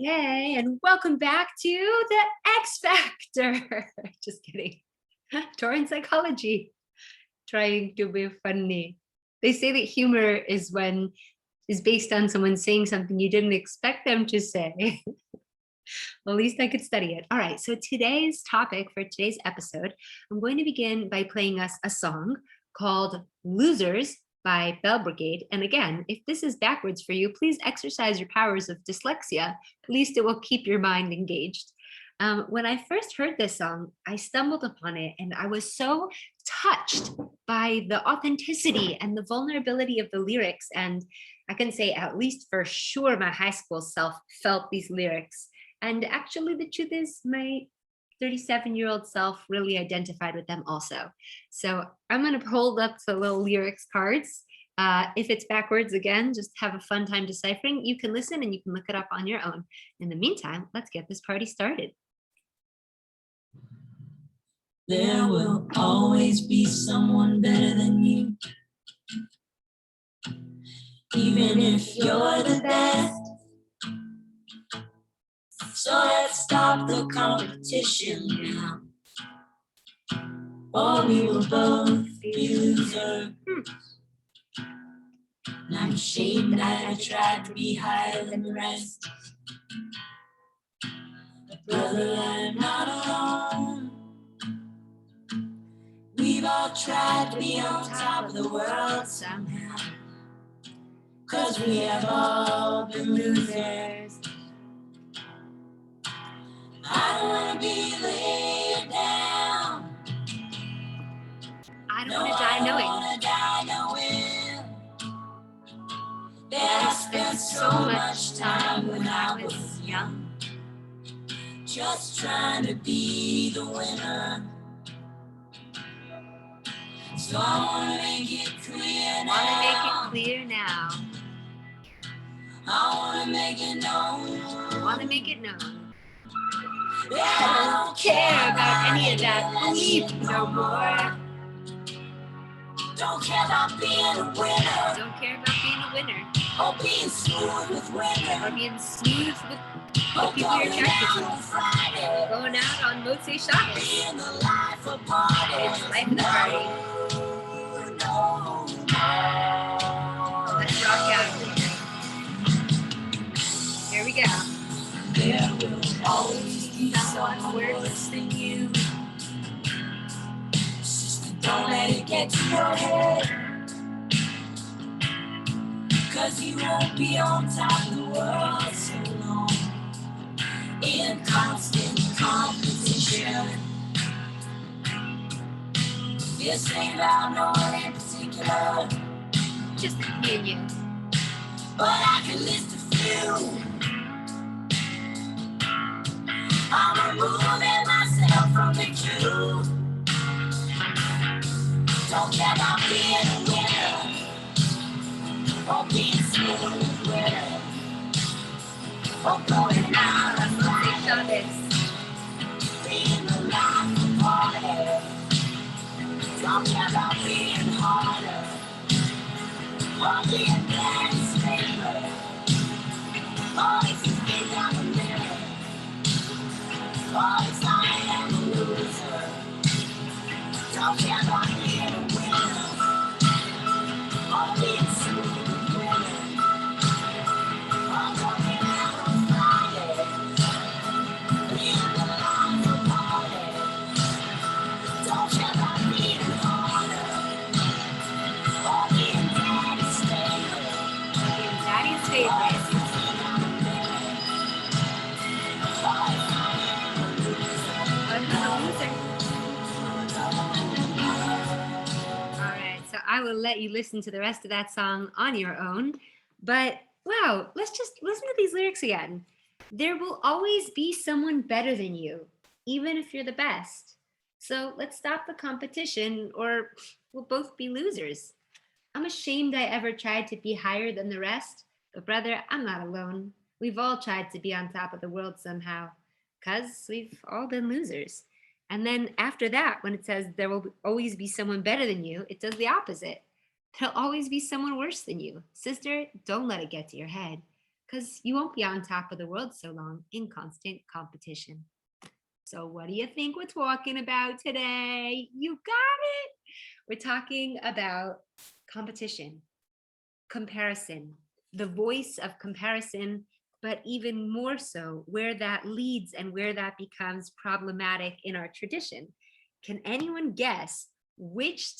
Hey, and welcome back to the X Factor. Just kidding. Torah and psychology, trying to be funny. They say that humor is based on someone saying something you didn't expect them to say. Well, at least I could study it. All right, so today's topic for today's episode, I'm going to begin by playing us a song called Losers by Bell Brigade. And again, if this is backwards for you, please exercise your powers of dyslexia. At least it will keep your mind engaged. When I first heard this song, I stumbled upon it and I was so touched by the authenticity and the vulnerability of the lyrics. And I can say, at least for sure, my high school self felt these lyrics. And actually, the truth is, my 37-year-old self really identified with them also. So I'm going to hold up the little lyrics cards. If it's backwards, again, just have a fun time deciphering. You can listen and you can look it up on your own. In the meantime, let's get this party started. There will always be someone better than you, even if you're the best. So let's stop the competition now, or we will both be losers. And I'm ashamed that I tried to be higher than the rest. But brother, I'm not alone. We've all tried to be on top of the world somehow, 'cause we have all been losers. I don't wanna be laid down. I don't want to die knowing that I spent so much time when I was young, just trying to be the winner. So I wanna make it clear now. I wanna make it known. That I don't care about any of that belief no more. Don't care about being a winner. Or being smooth with women. Or being smooth with the Or people you're going attracted out to. on Friday. Going out on Motzei Shabbos. Being the life of party. It's life of the party. No. Let's rock out. Here we go. There will always be someone worse than you. Sister, don't let it get to your head, 'cause you won't be on top of the world so long, in constant competition. This ain't about no one in particular, Just me and you. but I can list a few. I'm removing myself from the queue. Don't care about being a winner, or being smooth with women, or going out on Motzei Friday. Shabbos. Being the life of party. Don't care about being harder, or being daddy's favorite. Or if you think I'm a mirror, or if I am a loser. Don't care about being a winner, or being smooth with women, or going out on Friday. Being the life of party. Don't care about being harder, or being daddy's favorite. Being daddy's favorite. All right, so I will let you listen to the rest of that song on your own. But wow, let's just listen to these lyrics again. There will always be someone better than you, even if you're the best. So let's stop the competition or we'll both be losers. I'm ashamed I ever tried to be higher than the rest, but brother, I'm not alone. We've all tried to be on top of the world somehow, 'cause we've all been losers. And then after that, when it says there will always be someone better than you, it does the opposite. There'll always be someone worse than you. Sister, don't let it get to your head, because you won't be on top of the world so long in constant competition. So what do you think we're talking about today? You got it. We're talking about competition, comparison, the voice of comparison, but even more so where that leads and where that becomes problematic in our tradition. Can anyone guess which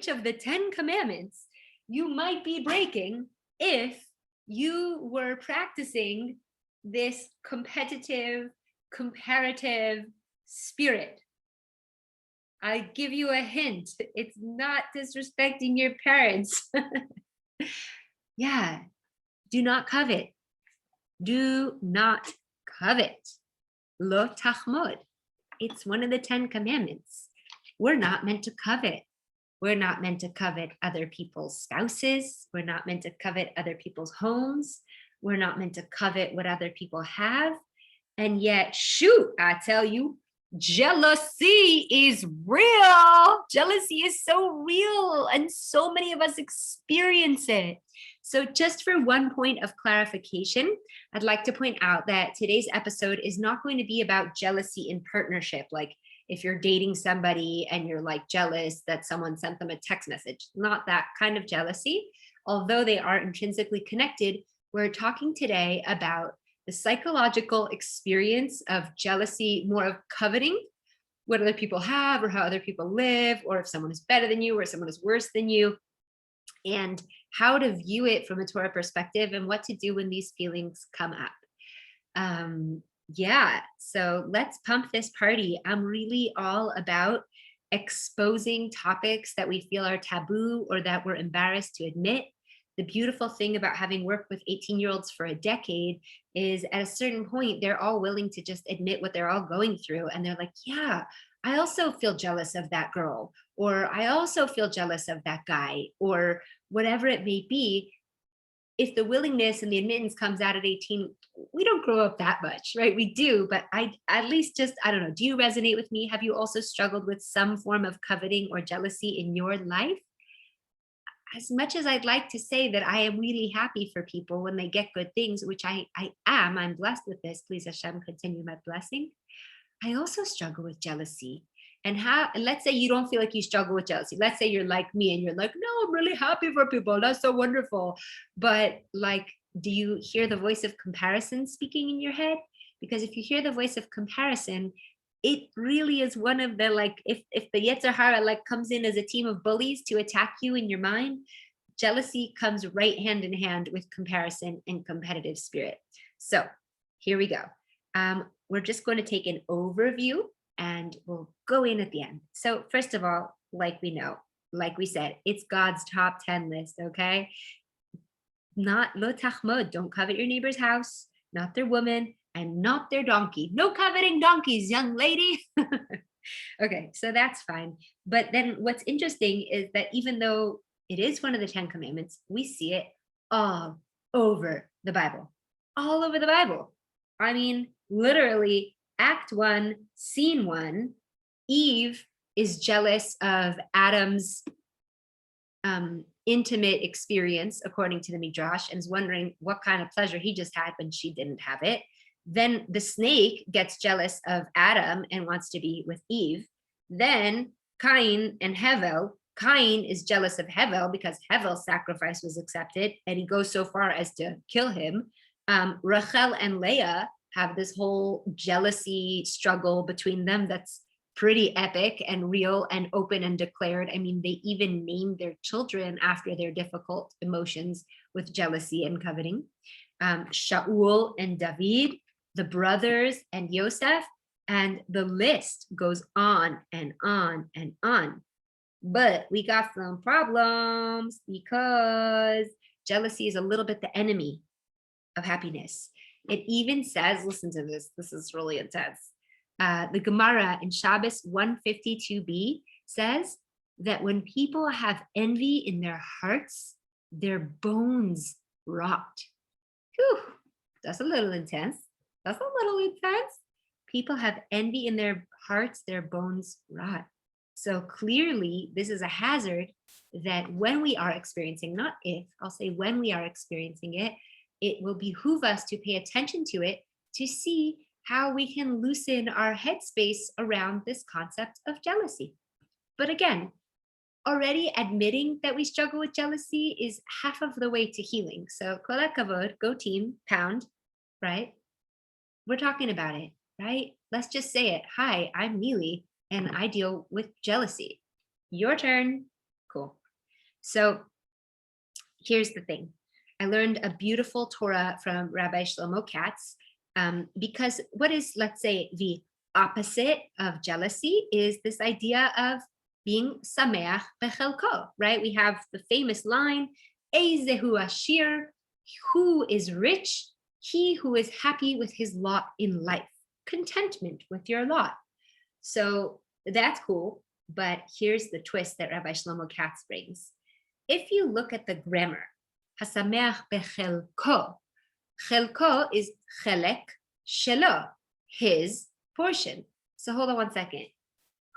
of the 10 commandments you might be breaking if you were practicing this competitive, comparative spirit? I give you a hint. It's not disrespecting your parents. Yeah, do not covet. Do not covet. Lo tachmod. It's one of the 10 commandments. We're not meant to covet. We're not meant to covet other people's spouses. We're not meant to covet other people's homes. We're not meant to covet what other people have. And yet, shoot, I tell you, jealousy is real. Jealousy is so real, and so many of us experience it. So just for one point of clarification, I'd like to point out that today's episode is not going to be about jealousy in partnership. Like if you're dating somebody and you're like jealous that someone sent them a text message, not that kind of jealousy, although they are intrinsically connected. We're talking today about the psychological experience of jealousy, more of coveting what other people have or how other people live, or if someone is better than you or someone is worse than you, and how to view it from a Torah perspective and what to do when these feelings come up. Yeah, so let's pump this party. I'm really all about exposing topics that we feel are taboo or that we're embarrassed to admit. The beautiful thing about having worked with 18-year-olds for a decade is at a certain point, they're all willing to just admit what they're all going through. And they're like, yeah, I also feel jealous of that girl, or I also feel jealous of that guy, or whatever it may be. If the willingness and the admittance comes out at 18, we don't grow up that much, right? We do, but I at least just, I don't know, do you resonate with me? Have you also struggled with some form of coveting or jealousy in your life? As much as I'd like to say that I am really happy for people when they get good things, which I am, I'm blessed with this, please Hashem, continue my blessing. I also struggle with jealousy. And let's say you don't feel like you struggle with jealousy. Let's say you're like me and you're like, no, I'm really happy for people. That's so wonderful. But like, do you hear the voice of comparison speaking in your head? Because if you hear the voice of comparison, it really is one of the, like, if the Yetzer Hara like comes in as a team of bullies to attack you in your mind, jealousy comes right hand in hand with comparison and competitive spirit. So here we go. We're just going to take an overview and we'll go in at the end. So first of all, like we know, like we said, it's God's top 10 list, okay? Not lo tachmod, don't covet your neighbor's house, not their woman, and not their donkey. No coveting donkeys, young lady. Okay, so that's fine. But then what's interesting is that even though it is one of the 10 commandments, we see it all over the Bible. All over the Bible. I mean, literally, Act 1, Scene 1, Eve is jealous of Adam's intimate experience, according to the Midrash, and is wondering what kind of pleasure he just had when she didn't have it. Then the snake gets jealous of Adam and wants to be with Eve. Then Cain and Hevel. Cain is jealous of Hevel because Hevel's sacrifice was accepted, and he goes so far as to kill him. Rachel and Leah have this whole jealousy struggle between them that's pretty epic and real and open and declared. I mean, they even named their children after their difficult emotions with jealousy and coveting. Shaul and David, the brothers and Yosef, and the list goes on and on and on. But we got some problems because jealousy is a little bit the enemy of happiness. It even says, listen to this, this is really intense. The Gemara in Shabbos 152b says that when people have envy in their hearts, their bones rot. Whew, that's a little intense. That's a little intense. People have envy in their hearts, their bones rot. So clearly, this is a hazard that when we are experiencing, not if, I'll say when we are experiencing it, it will behoove us to pay attention to it to see how we can loosen our headspace around this concept of jealousy. But again, already admitting that we struggle with jealousy is half of the way to healing. So kol hakavod, go team, pound, right? We're talking about it, right? Let's just say it. Hi, I'm Neely, and I deal with jealousy. Your turn. Cool. So here's the thing. I learned a beautiful Torah from Rabbi Shlomo Katz, because what is, let's say, the opposite of jealousy is this idea of being sameach bechelko, right? We have the famous line, Eizehu ashir, who is rich? He who is happy with his lot in life, contentment with your lot. So that's cool, but here's the twist that Rabbi Shlomo Katz brings. If you look at the grammar, hasameach bechelko, chelko is chelek shelo, his portion. So hold on one second.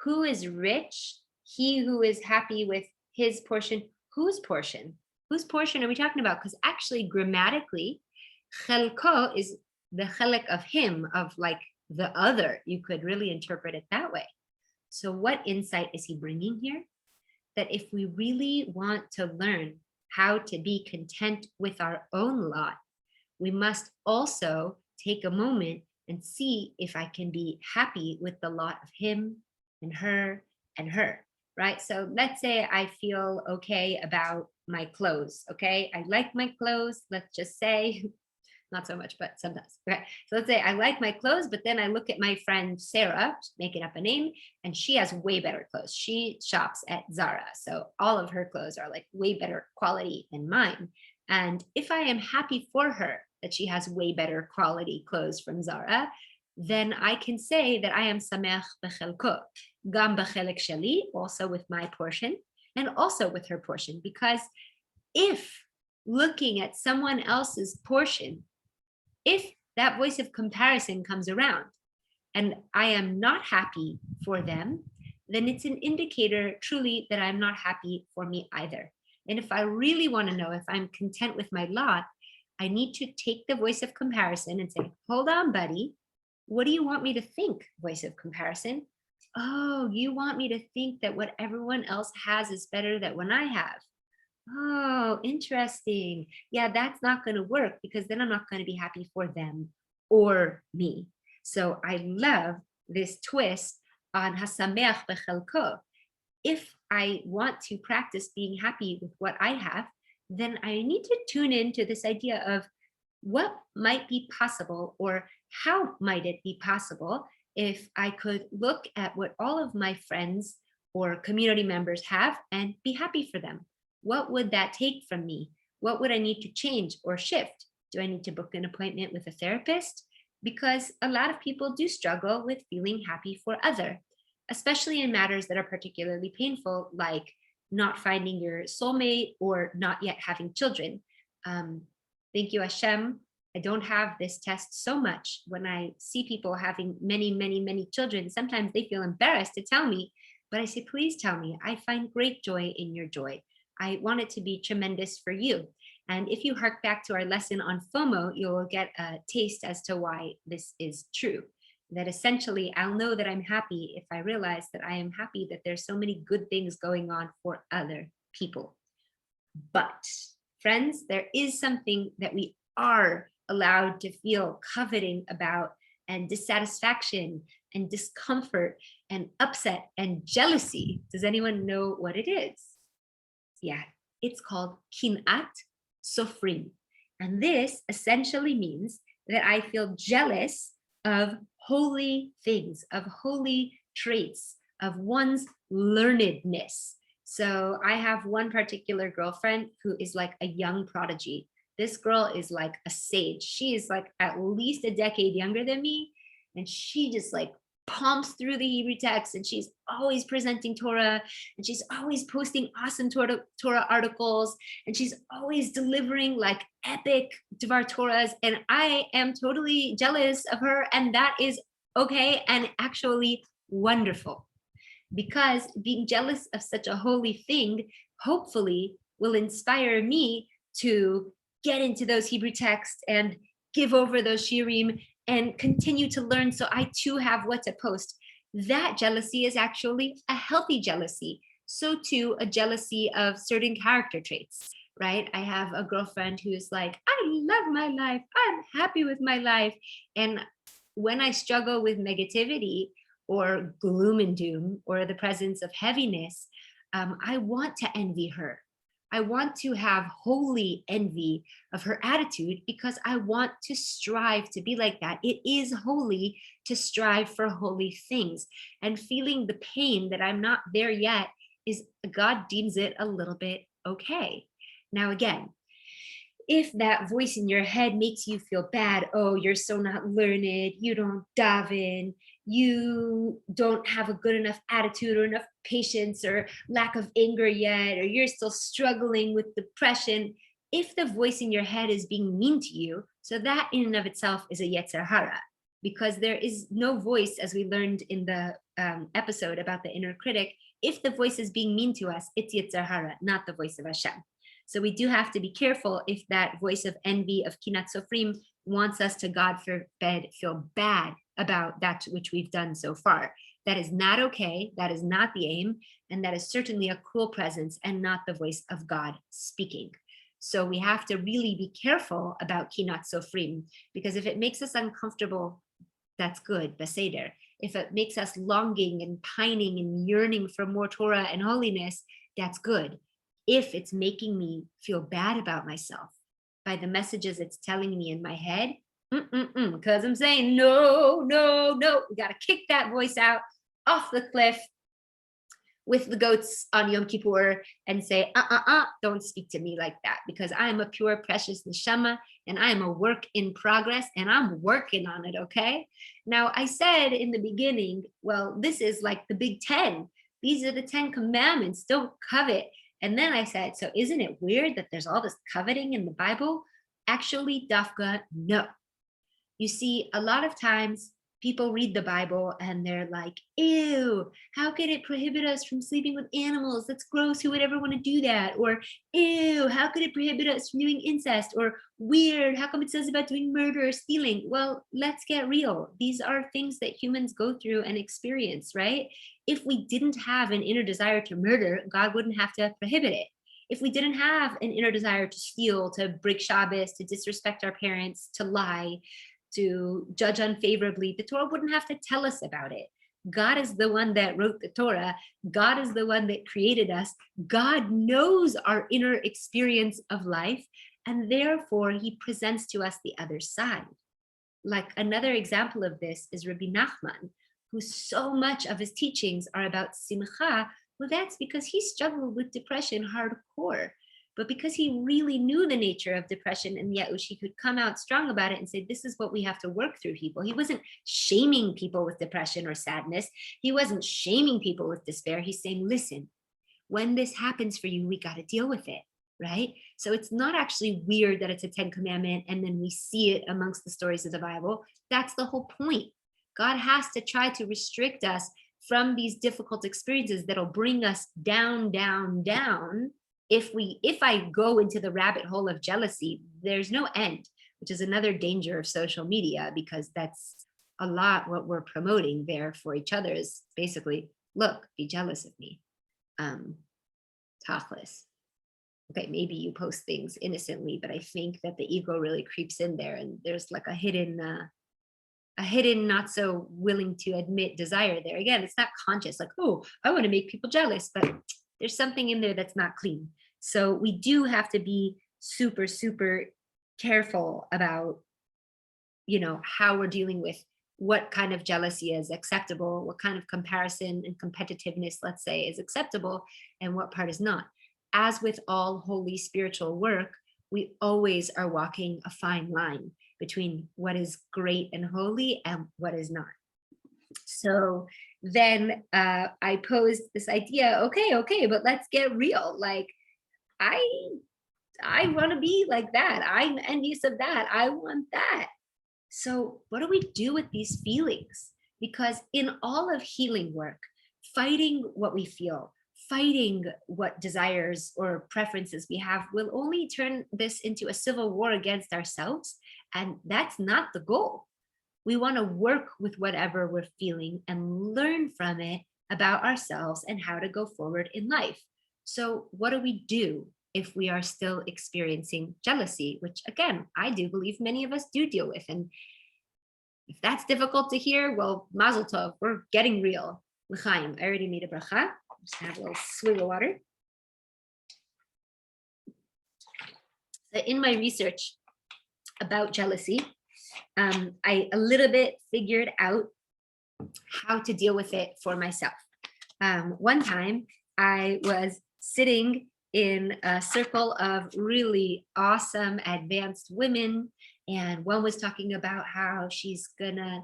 Who is rich? He who is happy with his portion. Whose portion? Whose portion are we talking about? Because actually, grammatically, chelko is the chelek of him, of like the other. You could really interpret it that way. So what insight is he bringing here? That if we really want to learn how to be content with our own lot, we must also take a moment and see if I can be happy with the lot of him and her, right? So let's say I feel okay about my clothes, okay? I like my clothes, let's just say, not so much, but sometimes, right? So let's say I like my clothes, but then I look at my friend Sarah, making up a name, and she has way better clothes. She shops at Zara, so all of her clothes are like way better quality than mine. And if I am happy for her that she has way better quality clothes from Zara, then I can say that I am sameach bechelko, gam bechelek sheli, also with my portion, and also with her portion. Because if looking at someone else's portion, if that voice of comparison comes around and I am not happy for them, then it's an indicator truly that I'm not happy for me either. And if I really want to know if I'm content with my lot, I need to take the voice of comparison and say, hold on, buddy. What do you want me to think, voice of comparison? Oh, you want me to think that what everyone else has is better than what I have. Oh, interesting. Yeah, that's not going to work because then I'm not going to be happy for them or me. So I love this twist on hasameach bechelko. If I want to practice being happy with what I have, then I need to tune into this idea of what might be possible, or how might it be possible if I could look at what all of my friends or community members have and be happy for them. What would that take from me? What would I need to change or shift? Do I need to book an appointment with a therapist? Because a lot of people do struggle with feeling happy for other, especially in matters that are particularly painful, like not finding your soulmate or not yet having children. Thank you, Hashem. I don't have this test so much. When I see people having many, many, many children, sometimes they feel embarrassed to tell me, but I say, please tell me. I find great joy in your joy. I want it to be tremendous for you. And if you hark back to our lesson on FOMO, you'll get a taste as to why this is true. That essentially, I'll know that I'm happy if I realize that I am happy that there's so many good things going on for other people. But friends, there is something that we are allowed to feel coveting about, and dissatisfaction and discomfort and upset and jealousy. Does anyone know what it is? Yeah, it's called kinat sofrim. And this essentially means that I feel jealous of holy things, of holy traits, of one's learnedness. So I have one particular girlfriend who is like a young prodigy. This girl is like a sage. She is like at least a decade younger than me. And she just like pumps through the Hebrew text, and she's always presenting Torah, and she's always posting awesome Torah articles, and she's always delivering like epic Dvar Torahs. And I am totally jealous of her, and that is okay and actually wonderful, because being jealous of such a holy thing hopefully will inspire me to get into those Hebrew texts and give over those shirim and continue to learn so I too have what to post. That jealousy is actually a healthy jealousy. So too, a jealousy of certain character traits, right? I have a girlfriend who's like, I love my life. I'm happy with my life. And when I struggle with negativity or gloom and doom or the presence of heaviness, I want to envy her. I want to have holy envy of her attitude because I want to strive to be like that. It is holy to strive for holy things. And feeling the pain that I'm not there yet is, God deems it a little bit okay. Now, again, if that voice in your head makes you feel bad, oh, you're so not learned, you don't daven, you don't have a good enough attitude or enough patience or lack of anger yet, or you're still struggling with depression, if the voice in your head is being mean to you, so that in and of itself is a yetzer hara, because there is no voice, as we learned in the episode about the inner critic. If the voice is being mean to us, it's yetzer hara, not the voice of Hashem. So we do have to be careful if that voice of envy, of kinat sofrim, wants us to, God forbid, feel bad about that which we've done so far. That is not okay. That is not the aim. And that is certainly a cruel presence and not the voice of God speaking. So we have to really be careful about kinat sofrim, because if it makes us uncomfortable, that's good, beseder. If it makes us longing and pining and yearning for more Torah and holiness, that's good. If it's making me feel bad about myself by the messages it's telling me in my head, because I'm saying, no, no, no, we got to kick that voice out off the cliff with the goats on Yom Kippur and say, don't speak to me like that, because I am a pure, precious neshama and I am a work in progress and I'm working on it, okay? Now, I said in the beginning, well, this is like the Big 10. These are the 10 commandments. Don't covet. And then I said, so isn't it weird that there's all this coveting in the Bible? Actually, Dafka, no. You see, a lot of times people read the Bible and they're like, ew, how could it prohibit us from sleeping with animals? That's gross. Who would ever want to do that? Or, ew, how could it prohibit us from doing incest? Or, weird, how come it says about doing murder or stealing? Well, let's get real. These are things that humans go through and experience, right? If we didn't have an inner desire to murder, God wouldn't have to prohibit it. If we didn't have an inner desire to steal, to break Shabbos, to disrespect our parents, to lie, to judge unfavorably, the Torah wouldn't have to tell us about it. God is the one that wrote the Torah. God is the one that created us. God knows our inner experience of life, and therefore he presents to us the other side. Like another example of this is Rabbi Nachman, who so much of his teachings are about simcha. Well, that's because he struggled with depression hardcore. But because he really knew the nature of depression and Yeush, he could come out strong about it and say, this is what we have to work through, people. He wasn't shaming people with depression or sadness. He wasn't shaming people with despair. He's saying, listen, when this happens for you, we got to deal with it, right? So it's not actually weird that it's a 10 commandment and then we see it amongst the stories of the Bible. That's the whole point. God has to try to restrict us from these difficult experiences that'll bring us down, down, down. If I go into the rabbit hole of jealousy, there's no end, which is another danger of social media, because that's a lot what we're promoting there for each other is basically, look, be jealous of me. Tachlis. Okay, maybe you post things innocently, but I think that the ego really creeps in there, and there's like a hidden, not so willing to admit desire there. Again, it's not conscious, like, oh, I want to make people jealous, but there's something in there that's not clean. So we do have to be super, super careful about, how we're dealing with what kind of jealousy is acceptable, what kind of comparison and competitiveness, let's say, is acceptable, and what part is not. As with all holy spiritual work, we always are walking a fine line between what is great and holy and what is not. So then I posed this idea, okay, but let's get real. Like, I want to be like that. I'm envious of that. I want that. So what do we do with these feelings? Because in all of healing work, fighting what we feel, fighting what desires or preferences we have will only turn this into a civil war against ourselves. And that's not the goal. We want to work with whatever we're feeling and learn from it about ourselves and how to go forward in life. So, what do we do if we are still experiencing jealousy, which again, I do believe many of us do deal with? And if that's difficult to hear, well, mazel tov, we're getting real. L'chaim, I already made a bracha. Just have a little swig of water. So in my research about jealousy, I a little bit figured out how to deal with it for myself. One time I was sitting in a circle of really awesome advanced women, and one was talking about how she's gonna,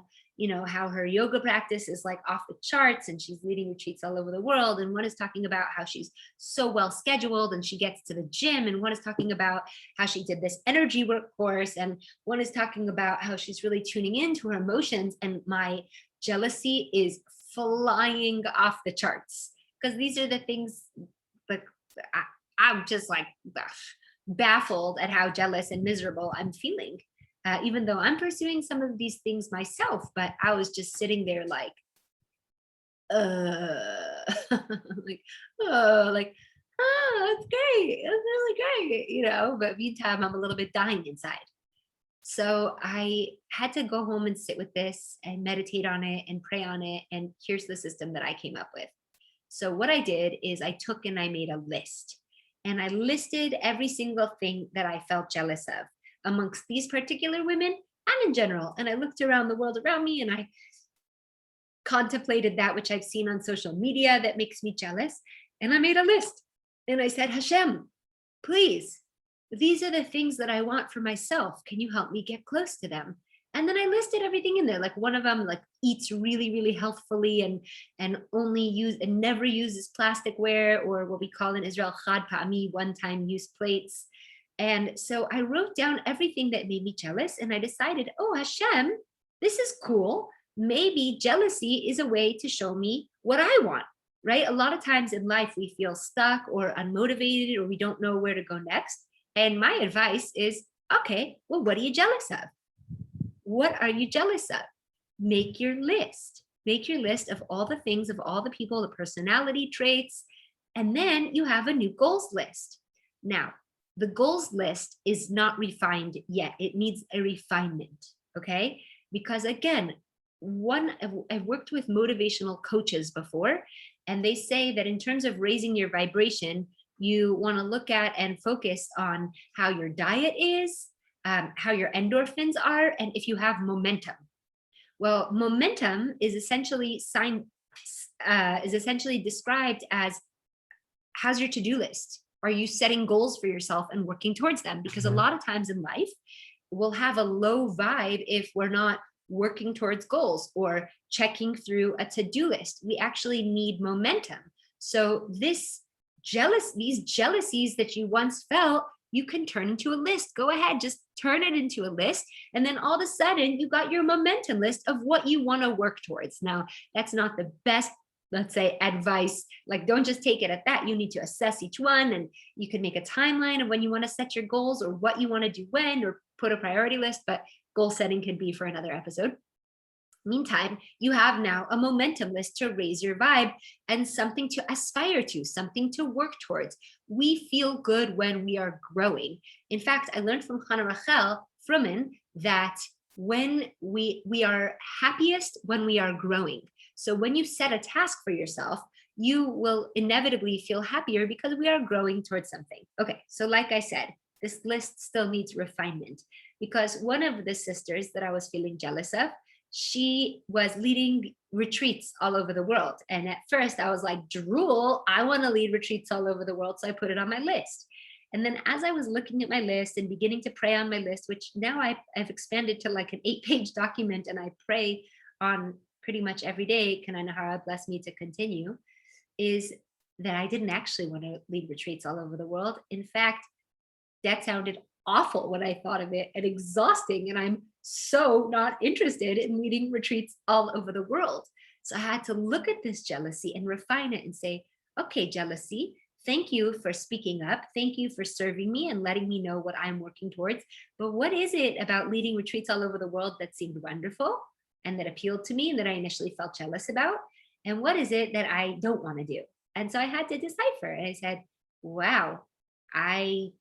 how her yoga practice is like off the charts and she's leading retreats all over the world. And one is talking about how she's so well scheduled and she gets to the gym. And one is talking about how she did this energy work course. And one is talking about how she's really tuning into her emotions. And my jealousy is flying off the charts because these are the things like I'm just like baffled at how jealous and miserable I'm feeling. Even though I'm pursuing some of these things myself, but I was just sitting there like, that's great. That's really great, but meantime, I'm a little bit dying inside. So I had to go home and sit with this and meditate on it and pray on it. And here's the system that I came up with. So what I did is I took and I made a list and I listed every single thing that I felt jealous of amongst these particular women and in general. And I looked around the world around me and I contemplated that which I've seen on social media that makes me jealous. And I made a list and I said, Hashem, please, these are the things that I want for myself. Can you help me get close to them? And then I listed everything in there. Like one of them like eats really, really healthfully and only never uses plasticware, or what we call in Israel, chad pa'ami, one-time use plates. And so I wrote down everything that made me jealous. And I decided, oh, Hashem, this is cool. Maybe jealousy is a way to show me what I want, right? A lot of times in life, we feel stuck or unmotivated, or we don't know where to go next. And my advice is, okay, well, what are you jealous of? What are you jealous of? Make your list. Make your list of all the things, of all the people, the personality traits, and then you have a new goals list. Now, the goals list is not refined yet. It needs a refinement, okay? Because again, I've worked with motivational coaches before, and they say that in terms of raising your vibration, you want to look at and focus on how your diet is, how your endorphins are, and if you have momentum. Well, momentum is essentially described as, how's your to-do list? Are you setting goals for yourself and working towards them? Because a lot of times in life, we'll have a low vibe if we're not working towards goals or checking through a to-do list. We actually need momentum. So these jealousies that you once felt, you can turn into a list. Go ahead, just turn it into a list. And then all of a sudden you got your momentum list of what you want to work towards. Now, that's not the best, let's say, advice. Like, don't just take it at that. You need to assess each one, and you can make a timeline of when you want to set your goals or what you want to do when, or put a priority list, but goal setting can be for another episode. Meantime, you have now a momentum list to raise your vibe and something to aspire to, something to work towards. We feel good when we are growing. In fact, I learned from Hannah Rachel Fruman that when we are happiest when we are growing. So when you set a task for yourself, you will inevitably feel happier because we are growing towards something. Okay, so like I said, this list still needs refinement, because one of the sisters that I was feeling jealous of, she was leading retreats all over the world. And at first I was like, drool, I want to lead retreats all over the world. So I put it on my list. And then as I was looking at my list and beginning to pray on my list, which now I've expanded to like an 8-page document, and I pray on pretty much every day, can I Nahara bless me to continue, is that I didn't actually want to lead retreats all over the world. In fact, that sounded awful when I thought of it, and exhausting. And I'm so not interested in leading retreats all over the world. So I had to look at this jealousy and refine it and say, okay, jealousy, thank you for speaking up. Thank you for serving me and letting me know what I'm working towards. But what is it about leading retreats all over the world that seemed wonderful and that appealed to me and that I initially felt jealous about? And what is it that I don't want to do? And so I had to decipher. And I said, wow, I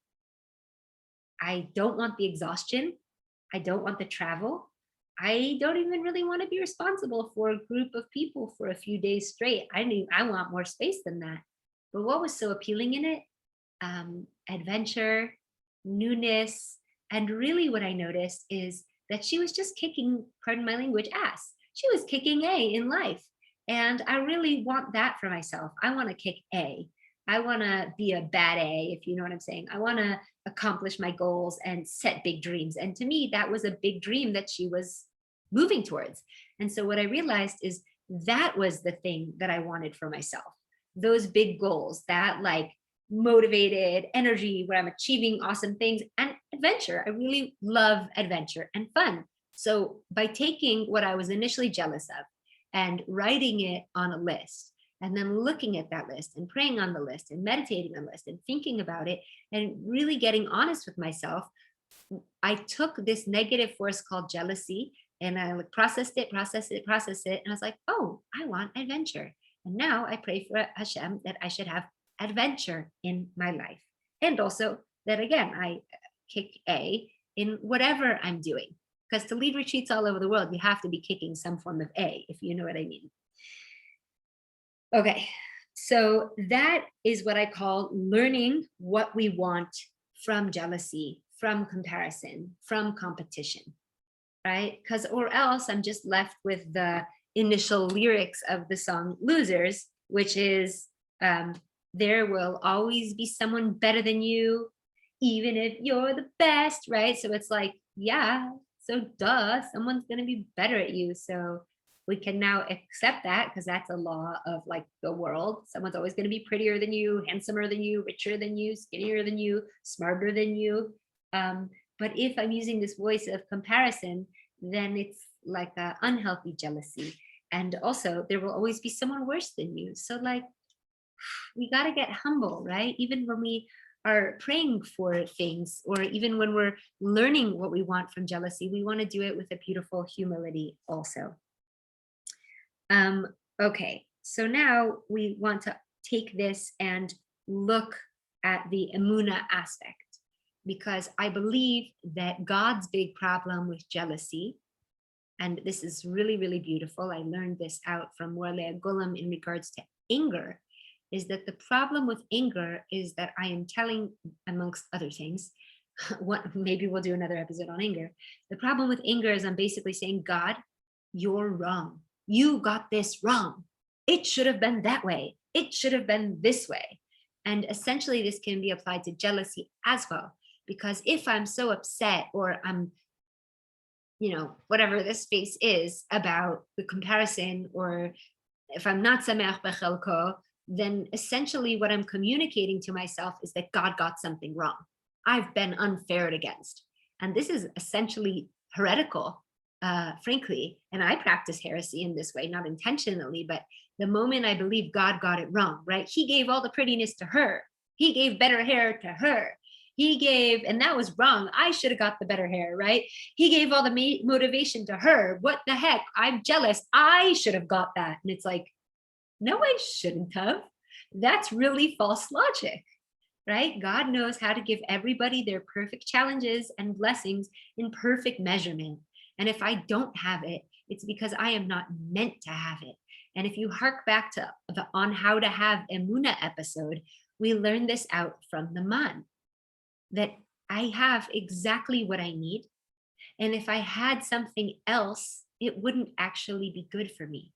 I don't want the exhaustion. I don't want the travel. I don't even really want to be responsible for a group of people for a few days straight. I want more space than that. But what was so appealing in it? Adventure, newness, and really what I noticed is that she was just kicking, pardon my language, ass. She was kicking A in life. And I really want that for myself. I want to kick A. I want to be a bad A, if you know what I'm saying. I want to accomplish my goals and set big dreams. And to me, that was a big dream that she was moving towards. And so what I realized is that was the thing that I wanted for myself. Those big goals, that like motivated energy where I'm achieving awesome things and adventure. I really love adventure and fun. So by taking what I was initially jealous of and writing it on a list, and then looking at that list and praying on the list and meditating on the list and thinking about it and really getting honest with myself, I took this negative force called jealousy and I like processed it, and I was like, oh, I want adventure. And now I pray for Hashem that I should have adventure in my life. And also that again, I kick A in whatever I'm doing. Because to lead retreats all over the world, you have to be kicking some form of A, if you know what I mean. Okay, so that is what I call learning what we want from jealousy, from comparison, from competition, right? Because or else I'm just left with the initial lyrics of the song Losers, which is there will always be someone better than you, even if you're the best, right? So it's like, yeah, so duh, someone's gonna be better at you. So we can now accept that because that's a law of like the world. Someone's always going to be prettier than you, handsomer than you, richer than you, skinnier than you, smarter than you. But if I'm using this voice of comparison, then it's like an unhealthy jealousy. And also there will always be someone worse than you. So like, we got to get humble, right? Even when we are praying for things, or even when we're learning what we want from jealousy, we want to do it with a beautiful humility also. Okay, so now we want to take this and look at the Emunah aspect, because I believe that God's big problem with jealousy, and this is really, really beautiful. I learned this out from Morley Golem in regards to anger, is that the problem with anger is that I am telling, amongst other things, what maybe we'll do another episode on anger. The problem with anger is I'm basically saying, God, you're wrong. You got this wrong. It should have been that way. It should have been this way. And essentially this can be applied to jealousy as well. Because if I'm so upset, or I'm, whatever this space is about the comparison, or if I'm not sameach bechelko, then essentially what I'm communicating to myself is that God got something wrong. I've been unfared against. And this is essentially heretical, frankly. And I practice heresy in this way, not intentionally, but the moment I believe God got it wrong, right? He gave all the prettiness to her. He gave better hair to her. He gave, and that was wrong. I should have got the better hair, right? He gave all the motivation to her. What the heck? I'm jealous. I should have got that. And it's like, no, I shouldn't have. That's really false logic, right? God knows how to give everybody their perfect challenges and blessings in perfect measurement. And if I don't have it, it's because I am not meant to have it. And if you hark back to the On How to Have Emunah episode, we learned this out from the man, that I have exactly what I need. And if I had something else, it wouldn't actually be good for me.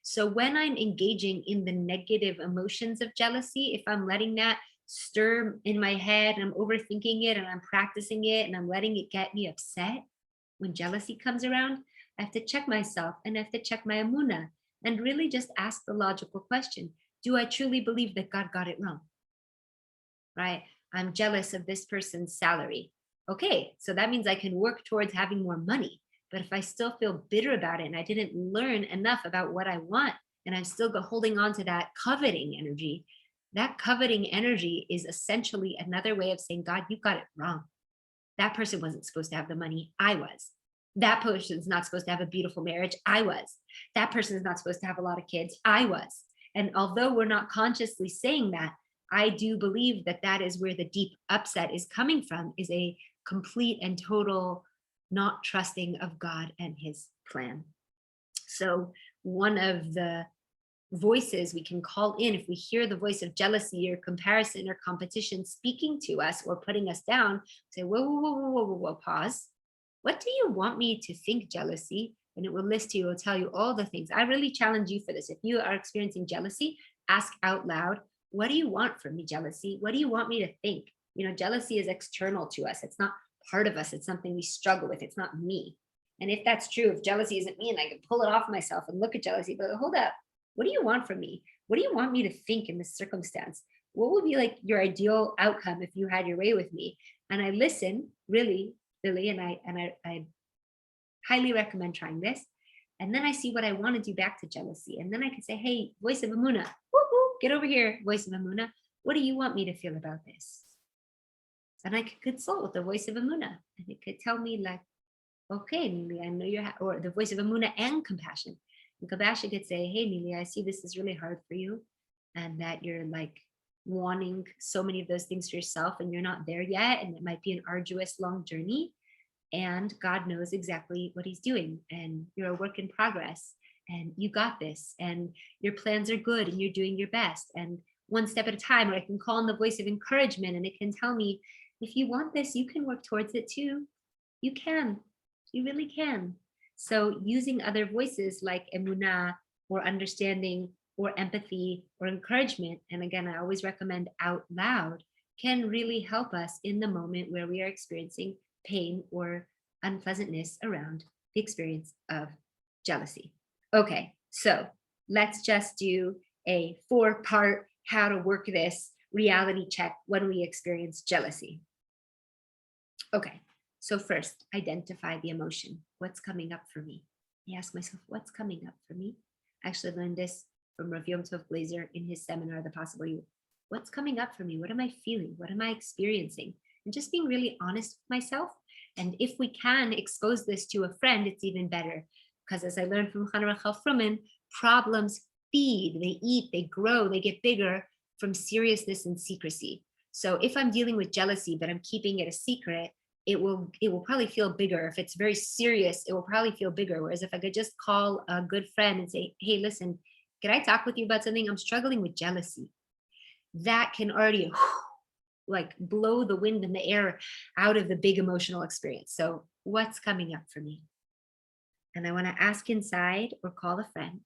So when I'm engaging in the negative emotions of jealousy, if I'm letting that stir in my head and I'm overthinking it and I'm practicing it and I'm letting it get me upset, when jealousy comes around, I have to check myself and I have to check my emunah and really just ask the logical question. Do I truly believe that God got it wrong? Right? I'm jealous of this person's salary. Okay, so that means I can work towards having more money. But if I still feel bitter about it and I didn't learn enough about what I want, and I'm still holding on to that coveting energy, that coveting energy is essentially another way of saying, God, you got it wrong. That person wasn't supposed to have the money. I was. That person's not supposed to have a beautiful marriage. I was. That person's not supposed to have a lot of kids. I was. And although we're not consciously saying that, I do believe that that is where the deep upset is coming from, is a complete and total not trusting of God and his plan. So one of the voices we can call in, if we hear the voice of jealousy or comparison or competition speaking to us or putting us down, say, whoa, whoa, whoa, whoa, whoa, whoa, whoa, pause. What do you want me to think, jealousy? And it will list you, it will tell you all the things. I really challenge you for this. If you are experiencing jealousy, ask out loud, what do you want from me, jealousy? What do you want me to think? You know, jealousy is external to us. It's not part of us. It's something we struggle with. It's not me. And if that's true, if jealousy isn't me and I can pull it off myself and look at jealousy, but hold up, what do you want from me? What do you want me to think in this circumstance? What would be like your ideal outcome if you had your way with me? And I listen, really, really, and I highly recommend trying this. And then I see what I want to do back to jealousy. And then I can say, hey, voice of Amuna, woo-hoo, get over here, voice of Amuna. What do you want me to feel about this? And I could consult with the voice of Amuna. And it could tell me like, okay, Nili, I know you're, or the voice of Amuna and compassion. And compassion could say, hey, Nili, I see this is really hard for you. And that you're like wanting so many of those things for yourself and you're not there yet. And it might be an arduous, long journey. And God knows exactly what he's doing. And you're a work in progress. And you got this. And your plans are good and you're doing your best. And one step at a time, or I can call on the voice of encouragement and it can tell me, if you want this, you can work towards it too. You can. You really can. So using other voices like emunah or understanding or empathy or encouragement, and again, I always recommend out loud, can really help us in the moment where we are experiencing pain or unpleasantness around the experience of jealousy. Okay, so let's just do a 4-part how to work this reality check when we experience jealousy. Okay, so first, identify the emotion. What's coming up for me? I ask myself, what's coming up for me? I actually learned this from Rav Yom Tov Glazer in his seminar, The Possible You. What's coming up for me? What am I feeling? What am I experiencing? And just being really honest with myself. And if we can expose this to a friend, it's even better. Because as I learned from Hannah Rachel Fruman, problems feed, they eat, they grow, they get bigger from seriousness and secrecy. So if I'm dealing with jealousy, but I'm keeping it a secret, it will probably feel bigger. If it's very serious, it will probably feel bigger. Whereas if I could just call a good friend and say, hey, listen, can I talk with you about something? I'm struggling with jealousy. That can already like blow the wind and the air out of the big emotional experience. So what's coming up for me? And I want to ask inside or call a friend.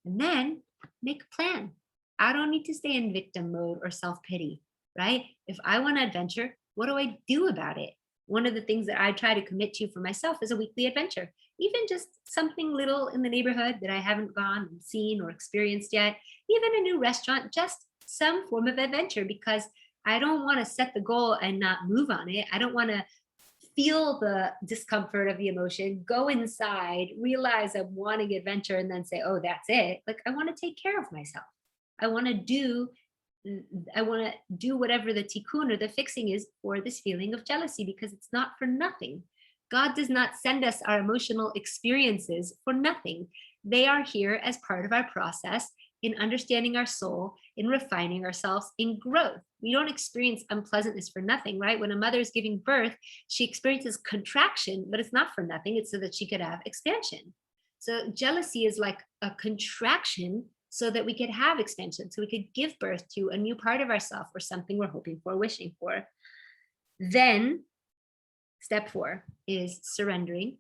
And then make a plan. I don't need to stay in victim mode or self-pity, right? If I want to adventure, what do I do about it? One of the things that I try to commit to for myself is a weekly adventure, even just something little in the neighborhood that I haven't gone and seen or experienced yet, even a new restaurant, just some form of adventure, because I don't want to set the goal and not move on it. I don't want to feel the discomfort of the emotion, go inside, realize I'm wanting adventure, and then say, oh, that's it. Like, I want to take care of myself. I want to do whatever the tikkun or the fixing is for this feeling of jealousy, because it's not for nothing. God does not send us our emotional experiences for nothing. They are here as part of our process in understanding our soul, in refining ourselves, in growth. We don't experience unpleasantness for nothing, right? When a mother is giving birth, she experiences contraction, but it's not for nothing. It's so that she could have expansion. So jealousy is like a contraction so that we could have expansion, so we could give birth to a new part of ourselves or something we're hoping for, wishing for. Then step 4 is surrendering.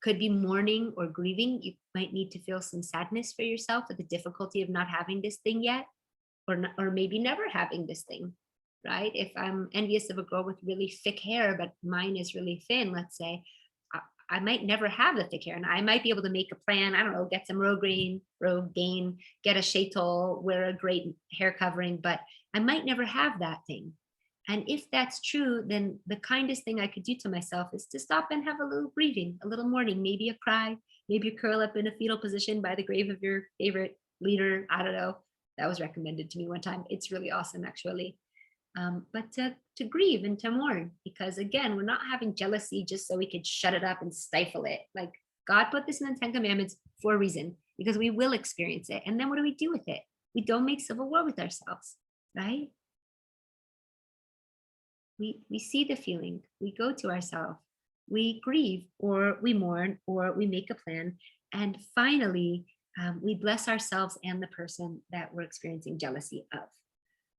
Could be mourning or grieving. You might need to feel some sadness for yourself at the difficulty of not having this thing yet, or maybe never having this thing, right? If I'm envious of a girl with really thick hair, but mine is really thin, let's say, I might never have the thick hair, and I might be able to make a plan. I don't know, get some Rogaine, get a sheitel, wear a great hair covering, but I might never have that thing. And if that's true, then the kindest thing I could do to myself is to stop and have a little grieving, a little mourning, maybe a cry, Maybe curl up in a fetal position by the grave of your favorite leader. I don't know. That was recommended to me one time. It's really awesome, actually. But to grieve and to mourn, because again, we're not having jealousy just so we could shut it up and stifle it. Like God put this in the 10 Commandments for a reason, because we will experience it. And then what do we do with it? We don't make civil war with ourselves, right? We see the feeling, we go to ourselves, we grieve or we mourn or we make a plan. And finally, we bless ourselves and the person that we're experiencing jealousy of.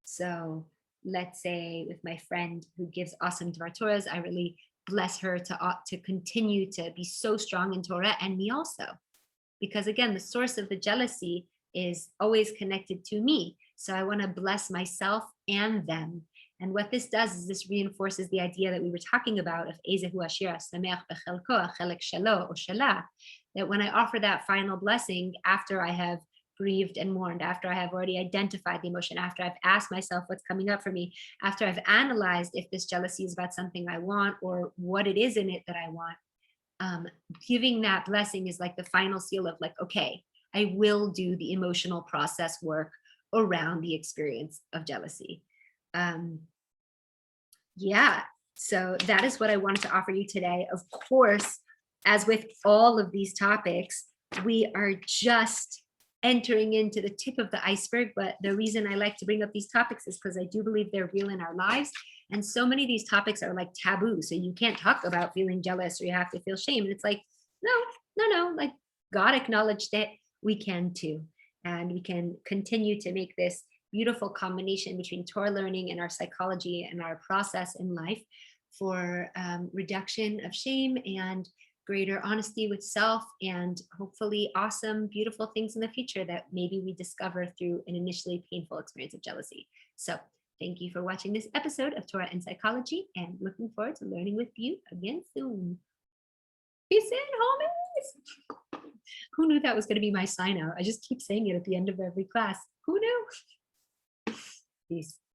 So let's say with my friend who gives awesome Dvar Torahs, I really bless her to continue to be so strong in Torah, and me also. Because again, the source of the jealousy is always connected to me. So I want to bless myself and them. And what this does is this reinforces the idea that we were talking about of Ezehu Ashira Sameach Bechelko Chelek Shalo or Shala, that when I offer that final blessing after I have grieved and mourned, after I have already identified the emotion, after I've asked myself what's coming up for me, after I've analyzed if this jealousy is about something I want or what it is in it that I want, giving that blessing is like the final seal of like, okay, I will do the emotional process work around the experience of jealousy. Yeah, so that is what I wanted to offer you today. Of course, as with all of these topics, we are just entering into the tip of the iceberg. But the reason I like to bring up these topics is because I do believe they're real in our lives. And so many of these topics are like taboo. So you can't talk about feeling jealous or you have to feel shame. And it's like, no, like God acknowledged it. We can too. And we can continue to make this beautiful combination between Torah learning and our psychology and our process in life for reduction of shame and greater honesty with self, and hopefully awesome, beautiful things in the future that maybe we discover through an initially painful experience of jealousy. So thank you for watching this episode of Torah and Psychology, and looking forward to learning with you again soon. Peace in, homies. Who knew that was going to be my sign out? I just keep saying it at the end of every class. Who knew? Peace.